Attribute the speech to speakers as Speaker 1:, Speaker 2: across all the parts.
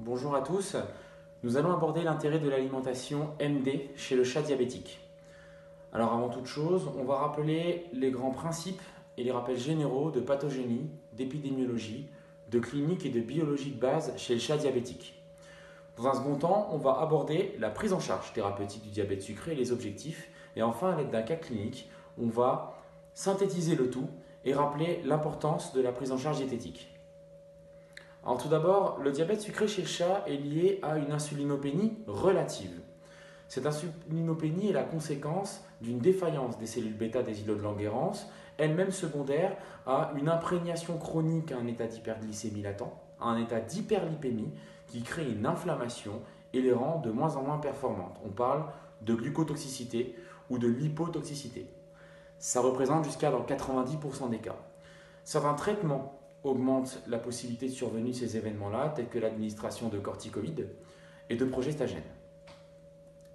Speaker 1: Bonjour à tous. Nous allons aborder l'intérêt de l'alimentation MD chez le chat diabétique. Alors avant toute chose, on va rappeler les grands principes et les rappels généraux de pathogénie, d'épidémiologie, de clinique et de biologie de base chez le chat diabétique. Dans un second temps, on va aborder la prise en charge thérapeutique du diabète sucré et les objectifs. Et enfin, à l'aide d'un cas clinique, on va synthétiser le tout et rappeler l'importance de la prise en charge diététique. Alors tout d'abord, le diabète sucré chez le chat est lié à une insulinopénie relative. Cette insulinopénie est la conséquence d'une défaillance des cellules bêta des îlots de Langerhans, elle-même secondaire à une imprégnation chronique à un état d'hyperglycémie latent, à un état d'hyperlipémie qui crée une inflammation et les rend de moins en moins performantes. On parle de glucotoxicité ou de lipotoxicité. Ça représente jusqu'à dans 90% des cas. Certains traitements augmentent la possibilité de survenue de ces événements-là, tels que l'administration de corticoïdes et de progestagènes.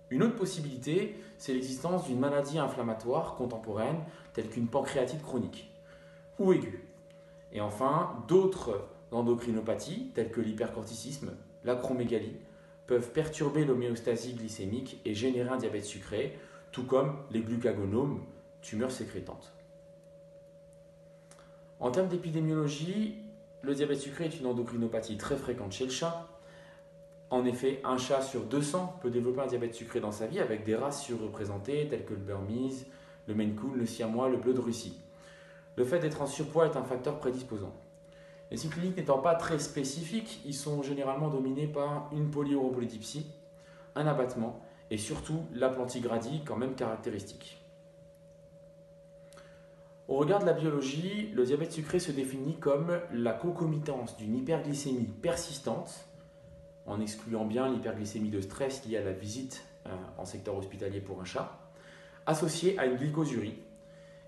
Speaker 1: Une autre possibilité, c'est l'existence d'une maladie inflammatoire contemporaine, telle qu'une pancréatite chronique ou aiguë. Et enfin, d'autres endocrinopathies, telles que l'hypercorticisme, l'acromégalie, peuvent perturber l'homéostasie glycémique et générer un diabète sucré, tout comme les glucagonomes, tumeurs sécrétantes. En termes d'épidémiologie, le diabète sucré est une endocrinopathie très fréquente chez le chat. En effet, un chat sur 200 peut développer un diabète sucré dans sa vie avec des races surreprésentées telles que le Burmese, le Maine Coon, le Siamois, le Bleu de Russie. Le fait d'être en surpoids est un facteur prédisposant. Les signes cliniques n'étant pas très spécifiques, ils sont généralement dominés par une polyuropolidipsie, un abattement et surtout la plantigradie quand même caractéristique. Au regard de la biologie, le diabète sucré se définit comme la concomitance d'une hyperglycémie persistante, en excluant bien l'hyperglycémie de stress liée à la visite en secteur hospitalier pour un chat, associée à une glycosurie,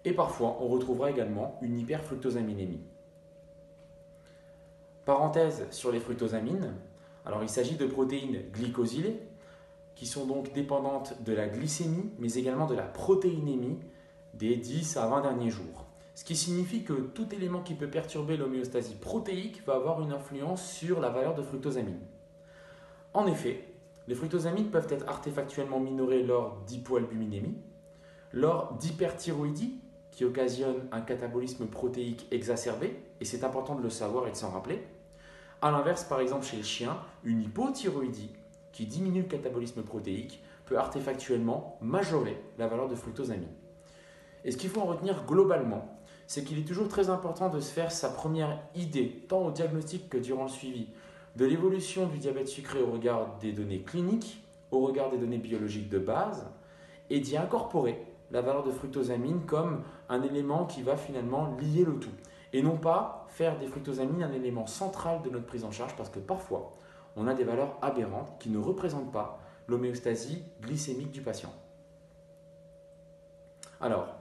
Speaker 1: et parfois on retrouvera également une hyperfructosaminémie. Parenthèse sur les fructosamines, alors il s'agit de protéines glycosylées qui sont donc dépendantes de la glycémie, mais également de la protéinémie des 10 à 20 derniers jours. Ce qui signifie que tout élément qui peut perturber l'homéostasie protéique va avoir une influence sur la valeur de fructosamine. En effet, les fructosamines peuvent être artefactuellement minorées lors d'hypoalbuminémie, lors d'hyperthyroïdie, qui occasionne un catabolisme protéique exacerbé, et c'est important de le savoir et de s'en rappeler. A l'inverse, par exemple chez le chien, une hypothyroïdie, qui diminue le catabolisme protéique, peut artefactuellement majorer la valeur de fructosamine. Et ce qu'il faut en retenir globalement, c'est qu'il est toujours très important de se faire sa première idée, tant au diagnostic que durant le suivi, de l'évolution du diabète sucré au regard des données cliniques, au regard des données biologiques de base, et d'y incorporer la valeur de fructosamine comme un élément qui va finalement lier le tout. Et non pas faire des fructosamines un élément central de notre prise en charge, parce que parfois, on a des valeurs aberrantes qui ne représentent pas l'homéostasie glycémique du patient. Alors,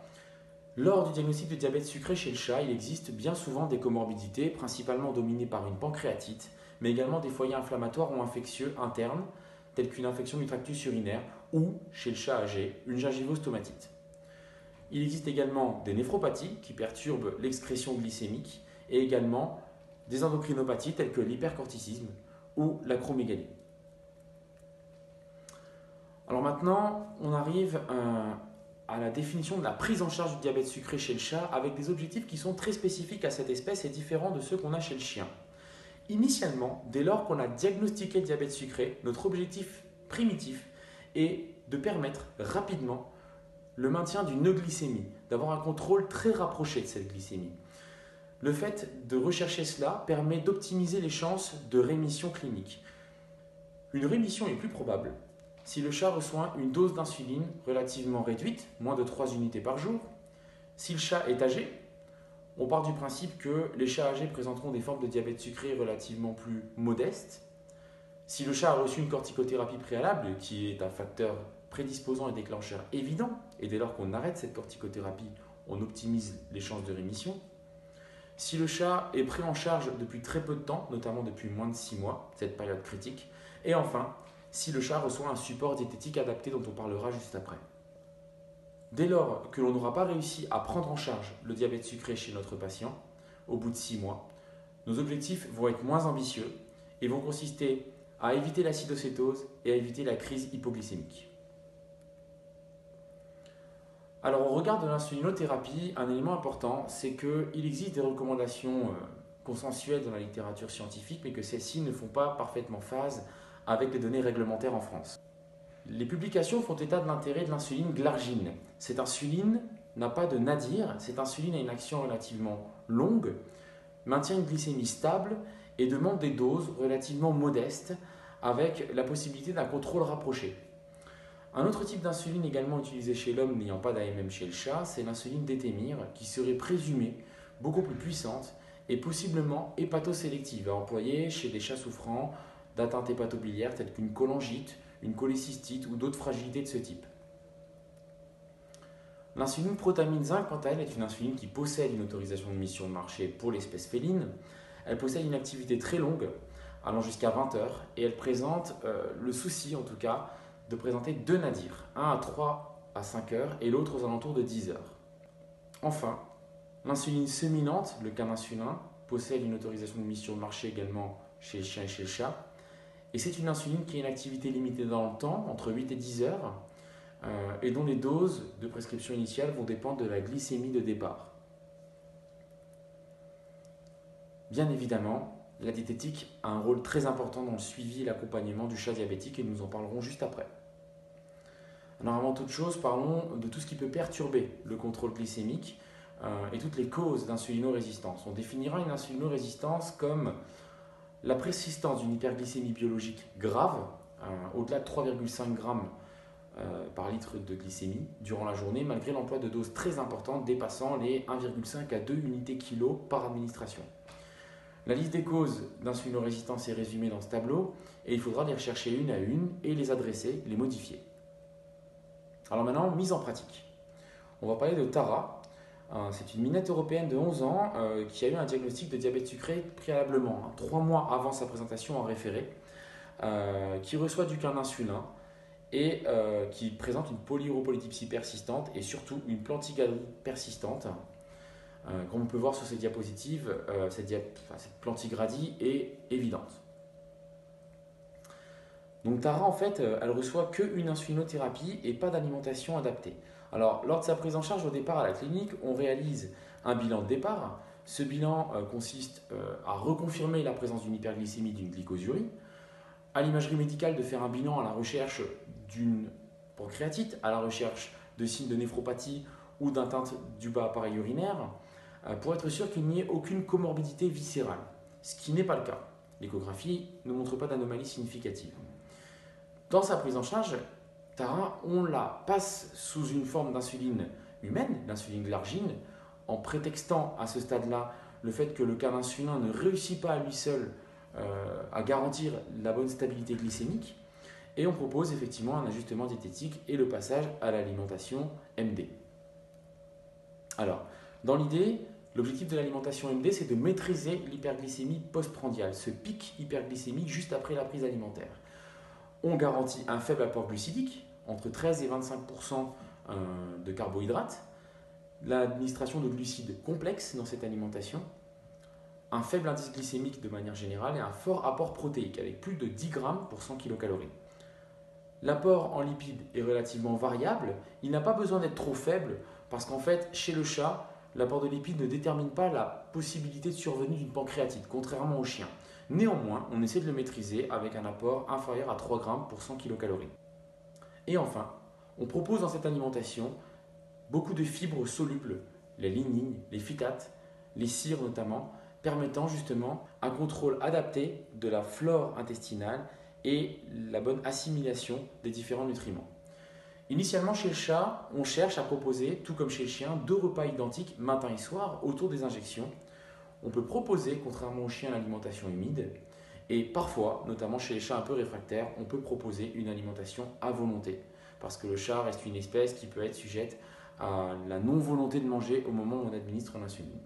Speaker 1: lors du diagnostic de diabète sucré chez le chat, il existe bien souvent des comorbidités, principalement dominées par une pancréatite, mais également des foyers inflammatoires ou infectieux internes, tels qu'une infection du tractus urinaire ou, chez le chat âgé, une gingivostomatite. Il existe également des néphropathies qui perturbent l'excrétion glycémique et également des endocrinopathies telles que l'hypercorticisme ou l'acromégalie. Alors maintenant, on arrive à la définition de la prise en charge du diabète sucré chez le chat avec des objectifs qui sont très spécifiques à cette espèce et différents de ceux qu'on a chez le chien. Initialement, dès lors qu'on a diagnostiqué le diabète sucré, notre objectif primitif est de permettre rapidement le maintien d'une euglycémie, d'avoir un contrôle très rapproché de cette glycémie. Le fait de rechercher cela permet d'optimiser les chances de rémission clinique. Une rémission est plus probable si le chat reçoit une dose d'insuline relativement réduite, moins de 3 unités par jour, si le chat est âgé. On part du principe que les chats âgés présenteront des formes de diabète sucré relativement plus modestes. Si le chat a reçu une corticothérapie préalable, qui est un facteur prédisposant et déclencheur évident, et dès lors qu'on arrête cette corticothérapie, on optimise les chances de rémission. Si le chat est pris en charge depuis très peu de temps, notamment depuis moins de 6 mois, cette période critique. Et enfin, si le chat reçoit un support diététique adapté dont on parlera juste après. Dès lors que l'on n'aura pas réussi à prendre en charge le diabète sucré chez notre patient, au bout de 6 mois, nos objectifs vont être moins ambitieux et vont consister à éviter l'acidocétose et à éviter la crise hypoglycémique. Alors, au regard de l'insulinothérapie, un élément important, c'est qu'il existe des recommandations consensuelles dans la littérature scientifique, mais que celles-ci ne font pas parfaitement phase avec les données réglementaires en France. Les publications font état de l'intérêt de l'insuline glargine. Cette insuline n'a pas de nadir, cette insuline a une action relativement longue, maintient une glycémie stable et demande des doses relativement modestes avec la possibilité d'un contrôle rapproché. Un autre type d'insuline également utilisé chez l'homme n'ayant pas d'AMM chez le chat, c'est l'insuline d'étémir qui serait présumée beaucoup plus puissante et possiblement hépatosélective à employer chez des chats souffrant d'atteintes hépatobiliaires telles qu'une cholangite, une cholécystite ou d'autres fragilités de ce type. L'insuline protamine zinc, quant à elle, est une insuline qui possède une autorisation de mise sur le marché pour l'espèce féline. Elle possède une activité très longue, allant jusqu'à 20 heures, et elle présente le souci en tout cas de présenter deux nadirs, un à 3 à 5 heures et l'autre aux alentours de 10 heures. Enfin, l'insuline séminante, le caninsulin, possède une autorisation de mise sur le marché également chez le chien et chez le chat. Et c'est une insuline qui a une activité limitée dans le temps, entre 8 et 10 heures, et dont les doses de prescription initiale vont dépendre de la glycémie de départ. Bien évidemment, la diététique a un rôle très important dans le suivi et l'accompagnement du chat diabétique et nous en parlerons juste après. Alors avant toute chose, parlons de tout ce qui peut perturber le contrôle glycémique et toutes les causes d'insulinorésistance. On définira une insulinorésistance comme la persistance d'une hyperglycémie biologique grave, au-delà de 3,5 g par litre de glycémie durant la journée, malgré l'emploi de doses très importantes dépassant les 1,5 à 2 unités kilo par administration. La liste des causes d'insulinorésistance est résumée dans ce tableau et il faudra les rechercher une à une et les adresser, les modifier. Alors maintenant, mise en pratique. On va parler de Tara. C'est une minette européenne de 11 ans qui a eu un diagnostic de diabète sucré préalablement, 3 mois avant sa présentation en référé, qui reçoit du caninsulin et qui présente une polyuropolytypsie persistante et surtout une plantigradie persistante. Comme on peut voir sur ces diapositives, cette plantigradie est évidente. Donc Tara, en fait, elle reçoit qu'une insulinothérapie et pas d'alimentation adaptée. Alors, lors de sa prise en charge au départ à la clinique, on réalise un bilan de départ. Ce bilan consiste à reconfirmer la présence d'une hyperglycémie d'une glycosurie, à l'imagerie médicale de faire un bilan à la recherche d'une pancréatite, à la recherche de signes de néphropathie ou d'atteinte du bas appareil urinaire, pour être sûr qu'il n'y ait aucune comorbidité viscérale, ce qui n'est pas le cas. L'échographie ne montre pas d'anomalie significative. Dans sa prise en charge, Tara, on la passe sous une forme d'insuline humaine, l'insuline glargine, en prétextant à ce stade-là le fait que le caninsulin ne réussit pas à lui seul à garantir la bonne stabilité glycémique. Et on propose effectivement un ajustement diététique et le passage à l'alimentation MD. Alors, dans l'idée, l'objectif de l'alimentation MD, c'est de maîtriser l'hyperglycémie postprandiale, ce pic hyperglycémique juste après la prise alimentaire. On garantit un faible apport glucidique, entre 13 et 25% de carbohydrates, l'administration de glucides complexes dans cette alimentation, un faible indice glycémique de manière générale et un fort apport protéique avec plus de 10 grammes pour 100 kcal. L'apport en lipides est relativement variable, il n'a pas besoin d'être trop faible parce qu'en fait, chez le chat, l'apport de lipides ne détermine pas la possibilité de survenue d'une pancréatite, contrairement au chien. Néanmoins, on essaie de le maîtriser avec un apport inférieur à 3 grammes pour 100 kcal. Et enfin, on propose dans cette alimentation beaucoup de fibres solubles, les lignines, les phytates, les cires notamment, permettant justement un contrôle adapté de la flore intestinale et la bonne assimilation des différents nutriments. Initialement, chez le chat, on cherche à proposer, tout comme chez le chien, 2 repas identiques matin et soir autour des injections. On peut proposer, contrairement au chien, l'alimentation humide. Et parfois, notamment chez les chats un peu réfractaires, on peut proposer une alimentation à volonté. Parce que le chat reste une espèce qui peut être sujette à la non-volonté de manger au moment où on administre l'insuline.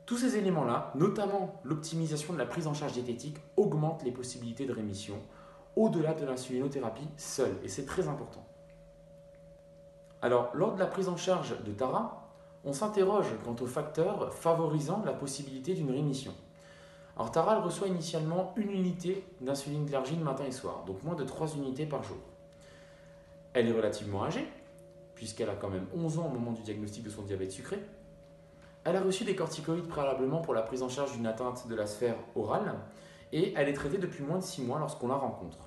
Speaker 1: Tous ces éléments-là, notamment l'optimisation de la prise en charge diététique, augmentent les possibilités de rémission au-delà de l'insulinothérapie seule. Et c'est très important. Alors, lors de la prise en charge de Tara, on s'interroge quant aux facteurs favorisant la possibilité d'une rémission. Alors Tara, elle reçoit initialement une unité d'insuline glargine matin et soir, donc moins de 3 unités par jour. Elle est relativement âgée, puisqu'elle a quand même 11 ans au moment du diagnostic de son diabète sucré. Elle a reçu des corticoïdes préalablement pour la prise en charge d'une atteinte de la sphère orale, et elle est traitée depuis moins de 6 mois lorsqu'on la rencontre.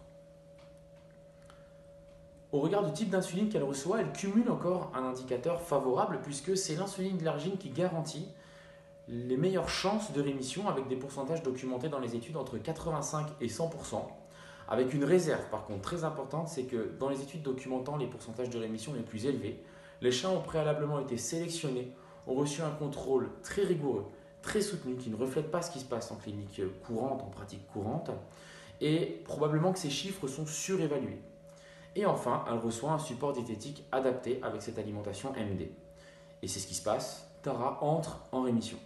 Speaker 1: Au regard du type d'insuline qu'elle reçoit, elle cumule encore un indicateur favorable puisque c'est l'insuline glargine qui garantit les meilleures chances de rémission avec des pourcentages documentés dans les études entre 85 et 100%. Avec une réserve par contre très importante, c'est que dans les études documentant les pourcentages de rémission les plus élevés, les chats ont préalablement été sélectionnés, ont reçu un contrôle très rigoureux, très soutenu, qui ne reflète pas ce qui se passe en clinique courante, en pratique courante, et probablement que ces chiffres sont surévalués. Et enfin, elle reçoit un support diététique adapté avec cette alimentation MD. Et c'est ce qui se passe, Tara entre en rémission.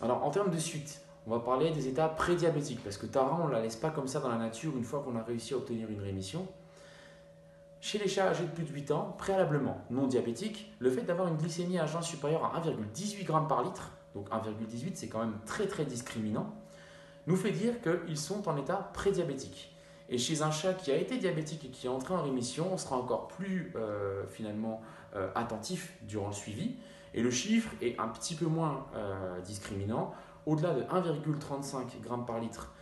Speaker 1: Alors en termes de suite, on va parler des états prédiabétiques, parce que Tara, on ne la laisse pas comme ça dans la nature une fois qu'on a réussi à obtenir une rémission. Chez les chats âgés de plus de 8 ans, préalablement non diabétiques, le fait d'avoir une glycémie à jeun supérieure à 1,18 g par litre, donc 1,18 c'est quand même très très discriminant, nous fait dire qu'ils sont en état prédiabétique. Et chez un chat qui a été diabétique et qui est entré en rémission, on sera encore plus attentif durant le suivi. Et le chiffre est un petit peu moins discriminant. Au-delà de 1,35 g par litre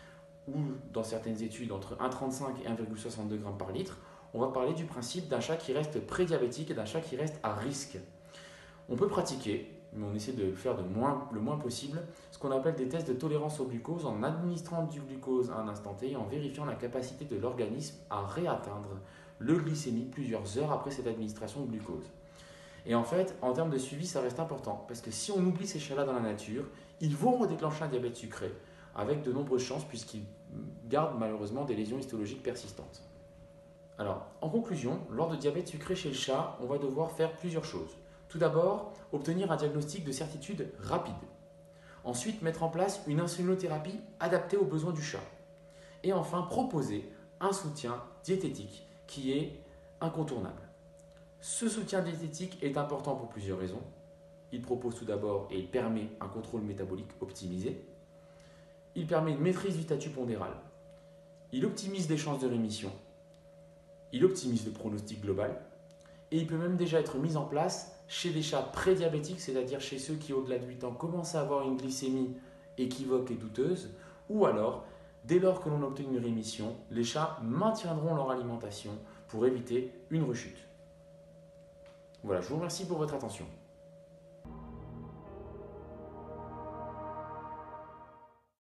Speaker 1: ou dans certaines études entre 1,35 et 1,62 g par litre, on va parler du principe d'un chat qui reste prédiabétique et d'un chat qui reste à risque. On peut pratiquer, mais on essaie de le faire le moins possible, ce qu'on appelle des tests de tolérance au glucose en administrant du glucose à un instant T et en vérifiant la capacité de l'organisme à réatteindre le glycémie plusieurs heures après cette administration de glucose. Et en fait, en termes de suivi, ça reste important, parce que si on oublie ces chats-là dans la nature, ils vont redéclencher un diabète sucré, avec de nombreuses chances, puisqu'ils gardent malheureusement des lésions histologiques persistantes. Alors, en conclusion, lors de diabète sucré chez le chat, on va devoir faire plusieurs choses. Tout d'abord, obtenir un diagnostic de certitude rapide. Ensuite, mettre en place une insulinothérapie adaptée aux besoins du chat. Et enfin, proposer un soutien diététique qui est incontournable. Ce soutien diététique est important pour plusieurs raisons. Il propose tout d'abord et il permet un contrôle métabolique optimisé. Il permet une maîtrise du statut pondéral. Il optimise les chances de rémission. Il optimise le pronostic global. Et il peut même déjà être mis en place chez des chats prédiabétiques, c'est-à-dire chez ceux qui, au-delà de 8 ans, commencent à avoir une glycémie équivoque et douteuse, ou alors, dès lors que l'on obtient une rémission, les chats maintiendront leur alimentation pour éviter une rechute. Voilà, je vous remercie pour votre attention.